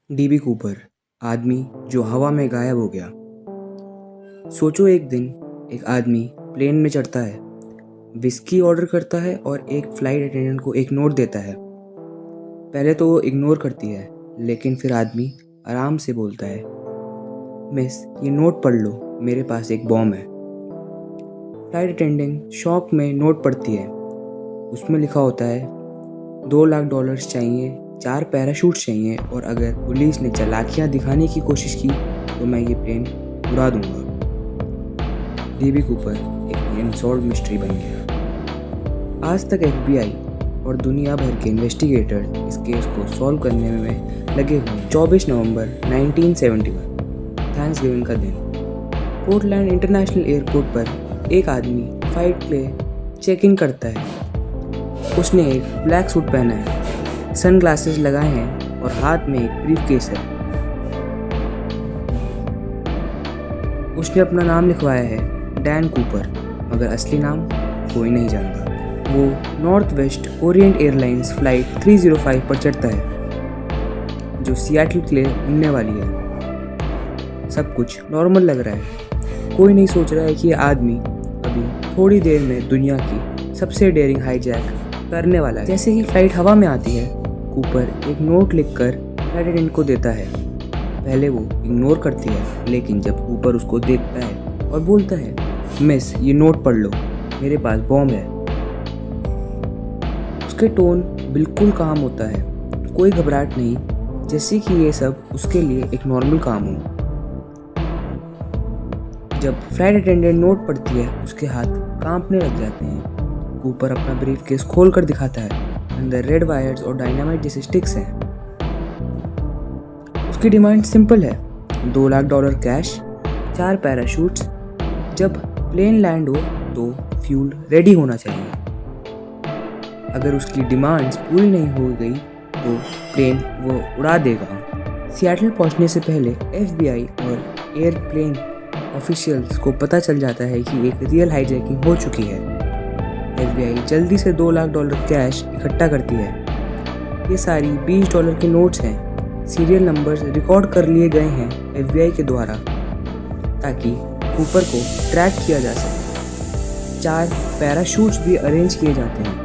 DB Cooper, आदमी जो हवा में गायब हो गया। सोचो एक दिन एक आदमी प्लेन में चढ़ता है, विस्की ऑर्डर करता है और एक फ्लाइट अटेंडेंट को एक नोट देता है। पहले तो वो इग्नोर करती है, लेकिन फिर आदमी आराम से बोलता है, मिस ये नोट पढ़ लो, मेरे पास एक बॉम्ब है। फ्लाइट अटेंडेंट शॉक में नोट पढ़ती है। उसमें लिखा होता है $2 लाख चाहिए, 4 पैराशूट चाहिए और अगर पुलिस ने चालाकियाँ दिखाने की कोशिश की तो मैं ये प्लेन उड़ा दूंगा। डीबी कूपर एक अनसॉल्व्ड मिस्ट्री बन गया। आज तक FBI और दुनिया भर के इन्वेस्टिगेटर इस केस को सॉल्व करने में लगे हुए। 24 नवंबर 1971 थैंक्सगिविंग का दिन, पोर्टलैंड इंटरनेशनल एयरपोर्ट पर एक आदमी फ्लाइट पे चेक इन करता है। उसने एक ब्लैक सूट पहना है, सनग्लासेस लगाए हैं और हाथ में एक ब्रीफकेस है। उसने अपना नाम लिखवाया है डैन कूपर, मगर असली नाम कोई नहीं जानता। वो north west Orient airlines flight 305 पर चढ़ता है, जो सियाटल के लिए उड़ने वाली है। सब कुछ नॉर्मल लग रहा है। कोई नहीं सोच रहा है कि ये आदमी अभी थोड़ी देर में दुनिया की सबसे डेयरिंग हाईजैक करने वाला है। जैसे ही फ्लाइट हवा में आती है, कूपर एक नोट लिखकर फ्लाइट अटेंडेंट को देता है। पहले वो इग्नोर करती है, लेकिन जब कूपर उसको देखता है और बोलता है, मिस ये नोट पढ़ लो, मेरे पास बॉम्ब है, उसके टोन बिल्कुल काम होता है, कोई घबराहट नहीं, जैसे कि ये सब उसके लिए एक नॉर्मल काम हो। जब फ्लाइट अटेंडेंट नोट पढ़ती है, उसके हाथ कांपने लग जाते हैं। कूपर अपना ब्रीफकेस खोल कर दिखाता है। अंदर रेड वायर्स और डायनामाइट जैसे स्टिक्स हैं। उसकी डिमांड सिंपल है, $2 लाख कैश, 4 पैराशूट्स। जब प्लेन लैंड हो तो फ्यूल रेडी होना चाहिए। अगर उसकी डिमांड्स पूरी नहीं हो गई तो प्लेन वो उड़ा देगा। सियाटल पहुंचने से पहले FBI और एयरप्लेन ऑफिशियल्स को पता चल जाता है कि एक रियल हाईजैकिंग हो चुकी है। FBI जल्दी से $2 लाख कैश इकट्ठा करती है। ये सारी $20 के नोट्स हैं। सीरियल नंबर्स रिकॉर्ड कर लिए गए हैं FBI के द्वारा, ताकि कूपर को ट्रैक किया जा सके। 4 पैराशूट्स भी अरेंज किए जाते हैं।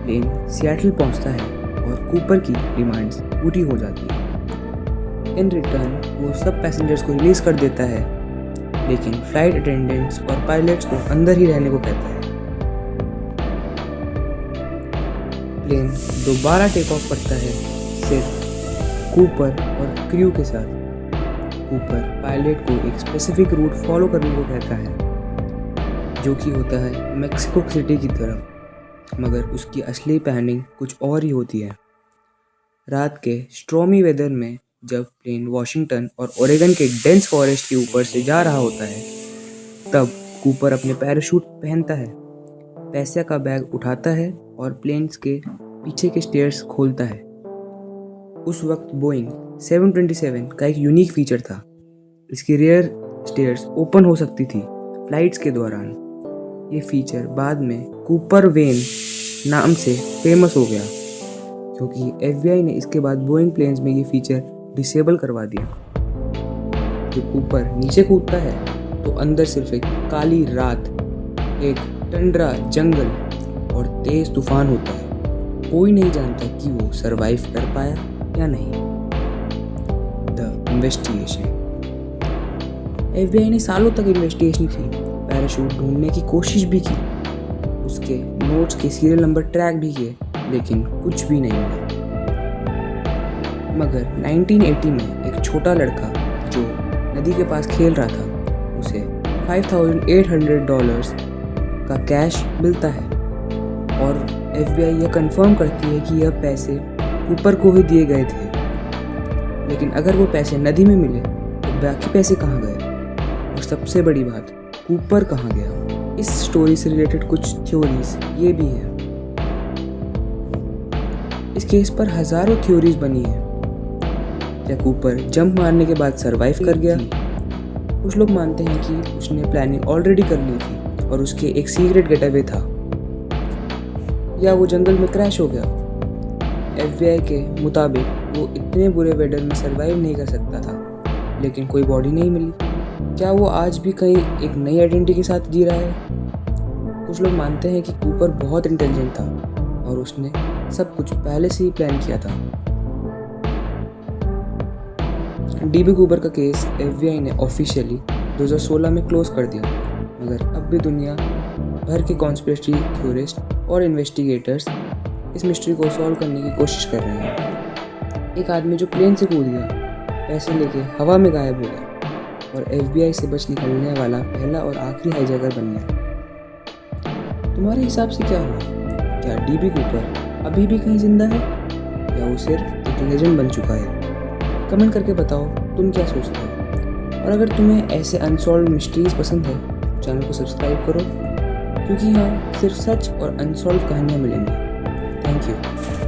प्लेन सियाटल पहुंचता है और कूपर की डिमांड्स पूरी हो जाती हैं। इन रिटर्न वो सब पैसेंजर्स को रिलीज कर देता है, लेकिन फ्लाइट अटेंडेंट्स और पायलट्स को अंदर ही रहने को कहता है। प्लेन दोबारा टेक ऑफ करता है, सिर्फ कूपर और क्रू के साथ। कूपर पायलट को एक स्पेसिफिक रूट फॉलो करने को कहता है, जो कि होता है मेक्सिको सिटी की तरफ, मगर उसकी असली प्लानिंग कुछ और ही होती है। रात के स्ट्रॉमी वेदर में जब प्लेन वॉशिंगटन और ओरेगन के डेंस फॉरेस्ट के ऊपर से जा रहा होता है, तब कूपर अपने पैराशूट पहनता है, पैसे का बैग उठाता है और प्लेन्स के पीछे के स्टेयर्स खोलता है। उस वक्त बोइंग 727 का एक यूनिक फीचर था। इसकी रियर स्टेयर्स ओपन हो सकती थी फ्लाइट्स के दौरान। ये फीचर बाद में कूपर वेन नाम से फेमस हो गया, क्योंकि FBI ने इसके बाद बोइंग प्लेन्स में ये फीचर डिसेबल करवा दिया। जब कूपर नीचे कूदता है तो अंदर सिर्फ एक काली रात, एक टंड्रा जंगल और तेज तूफान होता है। कोई नहीं जानता कि वो सरवाइव कर पाया या नहीं। The investigation. FBI ने सालों तक इन्वेस्टिगेशन की, पैराशूट ढूंढने की कोशिश भी की, उसके नोट्स के सीरियल नंबर ट्रैक भी किए, लेकिन कुछ भी नहीं मिला। मगर 1980 में एक छोटा लड़का जो नदी के पास खेल रहा था, उसे $5,800 का कैश मिलता है और FBI यह कंफर्म करती है कि यह पैसे कूपर को ही दिए गए थे। लेकिन अगर वो पैसे नदी में मिले तो बाकी पैसे कहाँ गए, और सबसे बड़ी बात, कूपर कहाँ गया। इस स्टोरी से रिलेटेड कुछ थ्योरीज ये भी हैं। इस केस पर हजारों थ्योरीज बनी है। क्या कूपर जंप मारने के बाद सरवाइव कर गया? कुछ लोग मानते हैं कि उसने प्लानिंग ऑलरेडी कर ली थी और उसके एक सीक्रेट गेटअवे था, या वो जंगल में क्रैश हो गया। FBI के मुताबिक वो इतने बुरे वेदर में सर्वाइव नहीं कर सकता था, लेकिन कोई बॉडी नहीं मिली। क्या वो आज भी कहीं एक नई आइडेंटिटी के साथ जी रहा है? कुछ लोग मानते हैं कि कूपर बहुत इंटेलिजेंट था और उसने सब कुछ पहले से ही प्लान किया था। डीबी कूपर का केस FBI ने ऑफिशियली 2016 में क्लोज कर दिया, मगर अब भी दुनिया भर के कॉन्स्पिरेसी थ्योरिस्ट और इन्वेस्टिगेटर्स इस मिस्ट्री को सॉल्व करने की कोशिश कर रहे हैं। एक आदमी जो प्लेन से कूद गया, पैसे लेके हवा में गायब हो गया और FBI से बच निकलने वाला पहला और आखिरी हाईजैकर बन गया। तुम्हारे हिसाब से क्या हुआ? क्या डीबी कूपर अभी भी कहीं जिंदा है या वो सिर्फ एक लेजेंड बन चुका है? कमेंट करके बताओ तुम क्या सोचते हो। और अगर तुम्हें ऐसे अनसॉल्व्ड मिस्ट्रीज पसंद है तो चैनल को सब्सक्राइब करो, क्योंकि यहाँ सिर्फ सच और अनसॉल्व कहानियाँ मिलेंगी। Thank you.